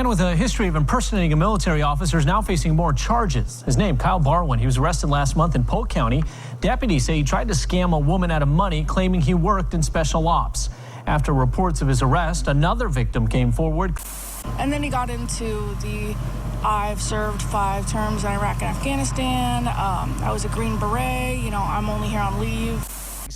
And with a history of impersonating a military officer, is now facing more charges. His name, Kyle Barwan. He was arrested last month in Polk County. Deputies say he tried to scam a woman out of money, claiming he worked in special ops. After reports of his arrest, another victim came forward. And then he got into I've served 5 terms in Iraq and Afghanistan. I was a Green Beret. I'm only here on leave.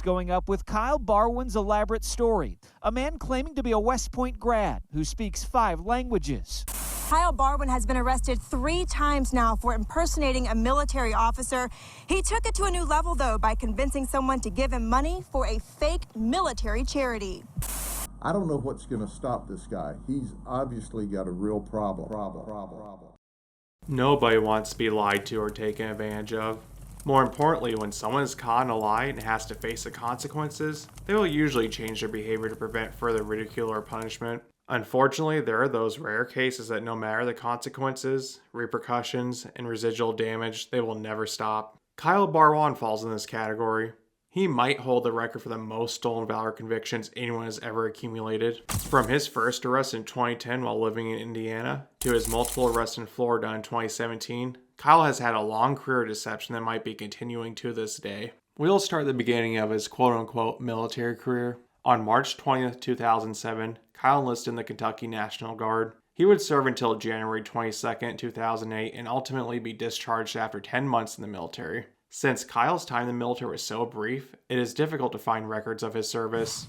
Going up with Kyle Barwan's elaborate story, a man claiming to be a West Point grad who speaks 5 languages. Kyle Barwan has been arrested 3 times now for impersonating a military officer. He took it to a new level, though, by convincing someone to give him money for a fake military charity. I don't know what's going to stop this guy. He's obviously got a real problem. Nobody wants to be lied to or taken advantage of. More importantly, when someone is caught in a lie and has to face the consequences, they will usually change their behavior to prevent further ridicule or punishment. Unfortunately, there are those rare cases that no matter the consequences, repercussions, and residual damage, they will never stop. Kyle Barwan falls in this category. He might hold the record for the most stolen valor convictions anyone has ever accumulated. From his first arrest in 2010 while living in Indiana, to his multiple arrests in Florida in 2017, Kyle has had a long career of deception that might be continuing to this day. We'll start at the beginning of his quote-unquote military career. On March 20th, 2007, Kyle enlisted in the Kentucky National Guard. He would serve until January 22nd, 2008, and ultimately be discharged after 10 months in the military. Since Kyle's time in the military was so brief, it is difficult to find records of his service.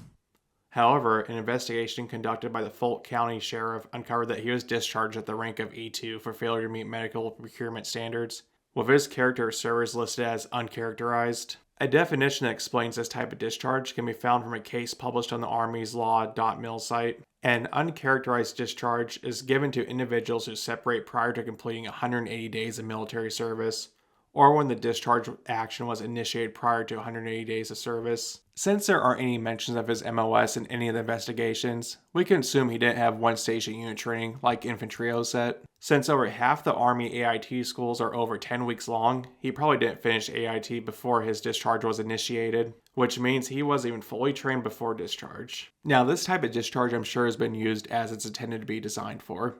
However, an investigation conducted by the Polk County Sheriff uncovered that he was discharged at the rank of E2 for failure to meet medical procurement standards, with his character of service listed as uncharacterized. A definition that explains this type of discharge can be found from a case published on the Army's Law.mil site. An uncharacterized discharge is given to individuals who separate prior to completing 180 days of military service, or when the discharge action was initiated prior to 180 days of service. Since there aren't any mentions of his MOS in any of the investigations, we can assume he didn't have one station unit training like infantry OSET. Since over half the Army AIT schools are over 10 weeks long, he probably didn't finish AIT before his discharge was initiated, which means he wasn't even fully trained before discharge. Now, this type of discharge I'm sure has been used as it's intended to be designed for.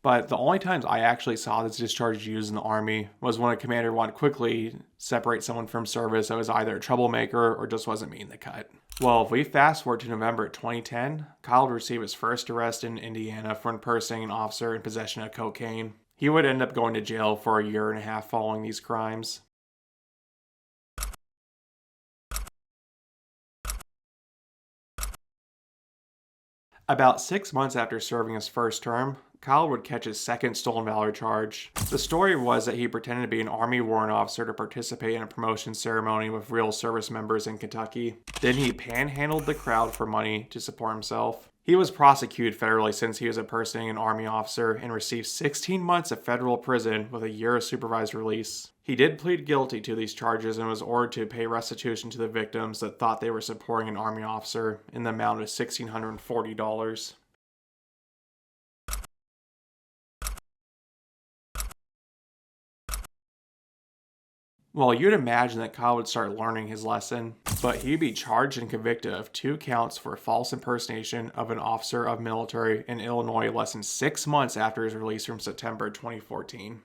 But the only times I actually saw this discharge used in the Army was when a commander wanted to quickly separate someone from service that was either a troublemaker or just wasn't meeting the cut. Well, if we fast forward to November 2010, Kyle would receive his first arrest in Indiana for impersonating an officer in possession of cocaine. He would end up going to jail for a year and a half following these crimes. About 6 months after serving his first term, Kyle would catch his second stolen valor charge. The story was that he pretended to be an Army warrant officer to participate in a promotion ceremony with real service members in Kentucky. Then he panhandled the crowd for money to support himself. He was prosecuted federally since he was impersonating an Army officer and received 16 months of federal prison with a year of supervised release. He did plead guilty to these charges and was ordered to pay restitution to the victims that thought they were supporting an Army officer in the amount of $1,640. Well, you'd imagine that Kyle would start learning his lesson, but he'd be charged and convicted of 2 counts for false impersonation of an officer of military in Illinois less than 6 months after his release from September 2014.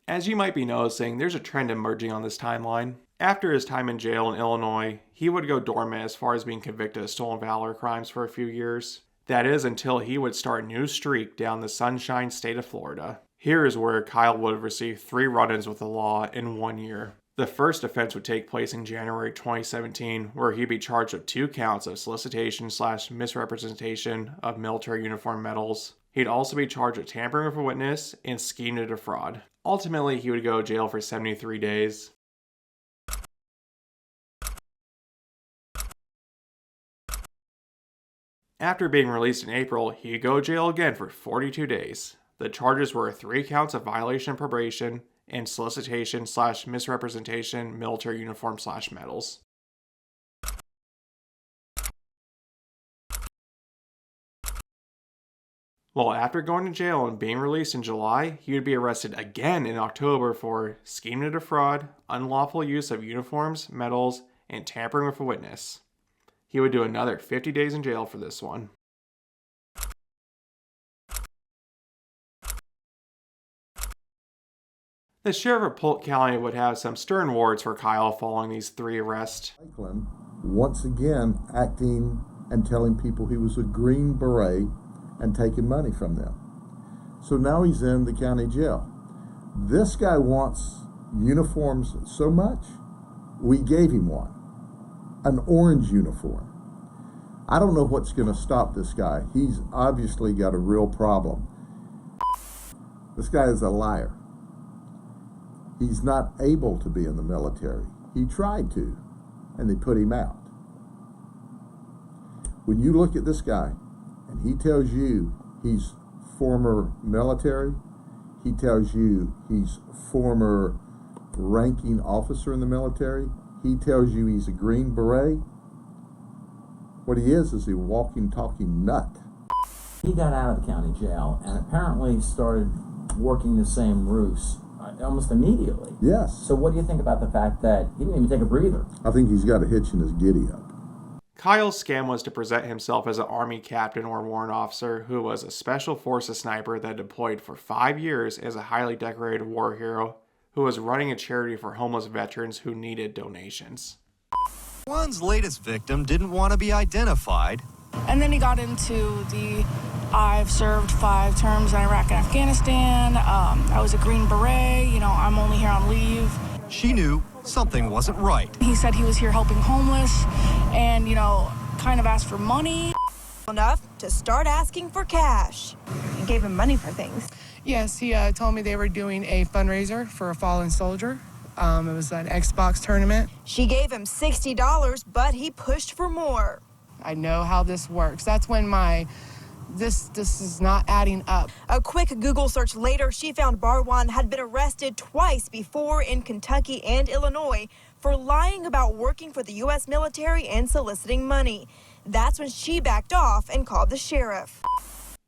As you might be noticing, there's a trend emerging on this timeline. After his time in jail in Illinois, he would go dormant as far as being convicted of stolen valor crimes for a few years. That is until he would start a new streak down the Sunshine State of Florida. Here is where Kyle would have received 3 run-ins with the law in 1 year. The first offense would take place in January 2017, where he'd be charged with 2 counts of solicitation/misrepresentation of military uniform medals. He'd also be charged with tampering with a witness and scheme to defraud. Ultimately, he would go to jail for 73 days. After being released in April, he'd go to jail again for 42 days. The charges were 3 counts of violation of probation and solicitation/misrepresentation military uniform/medals. Well, after going to jail and being released in July, he would be arrested again in October for scheme to defraud, unlawful use of uniforms, medals, and tampering with a witness. He would do another 50 days in jail for this one. The sheriff of Polk County would have some stern words for Kyle following these 3 arrests. Franklin, once again, acting and telling people he was a Green Beret and taking money from them. So now he's in the county jail. This guy wants uniforms so much, we gave him one, an orange uniform. I don't know what's going to stop this guy. He's obviously got a real problem. This guy is a liar. He's not able to be in the military. He tried to, and they put him out. When you look at this guy, and he tells you he's former military, he tells you he's former ranking officer in the military, he tells you he's a Green Beret, what he is a walking, talking nut. He got out of the county jail and apparently started working the same ruse almost immediately. Yes. So what do you think about the fact that he didn't even take a breather? I think he's got a hitch in his giddy up. Kyle's scam was to present himself as an Army captain or warrant officer who was a special forces sniper that deployed for 5 years as a highly decorated war hero who was running a charity for homeless veterans who needed donations. One's latest victim didn't want to be identified. And then he got into the I've served 5 terms in Iraq and Afghanistan. I was a Green Beret. I'm only here on leave. She knew something wasn't right. He said he was here helping homeless and, kind of asked for money. Enough to start asking for cash. You gave him money for things. Yes, he told me they were doing a fundraiser for a fallen soldier. It was an Xbox tournament. She gave him $60, but he pushed for more. I know how this works. That's when this is not adding up. A quick Google search later, she found Barwan had been arrested twice before in Kentucky and Illinois for lying about working for the U.S. military and soliciting money. That's when she backed off and called the sheriff.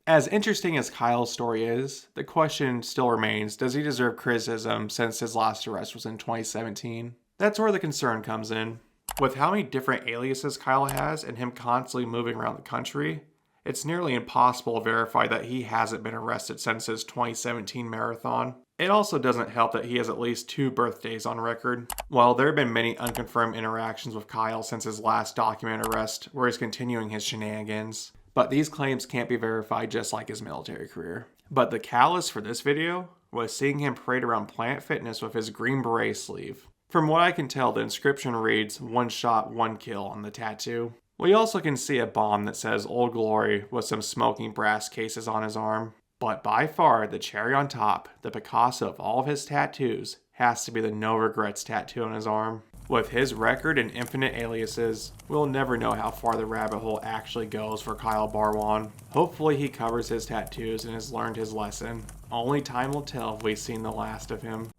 As interesting as Kyle's story is, the question still remains, does he deserve criticism since his last arrest was in 2017? That's where the concern comes in. With how many different aliases Kyle has and him constantly moving around the country, it's nearly impossible to verify that he hasn't been arrested since his 2017 marathon. It also doesn't help that he has at least 2 birthdays on record. While there have been many unconfirmed interactions with Kyle since his last documented arrest, where he's continuing his shenanigans, but these claims can't be verified just like his military career. But the catalyst for this video was seeing him parade around Planet Fitness with his Green Beret sleeve. From what I can tell, the inscription reads, "1 shot, 1 kill" on the tattoo. We also can see a bomb that says Old Glory with some smoking brass cases on his arm. But by far, the cherry on top, the Picasso of all of his tattoos, has to be the No Regrets tattoo on his arm. With his record and infinite aliases, we'll never know how far the rabbit hole actually goes for Kyle Barwan. Hopefully he covers his tattoos and has learned his lesson. Only time will tell if we've seen the last of him.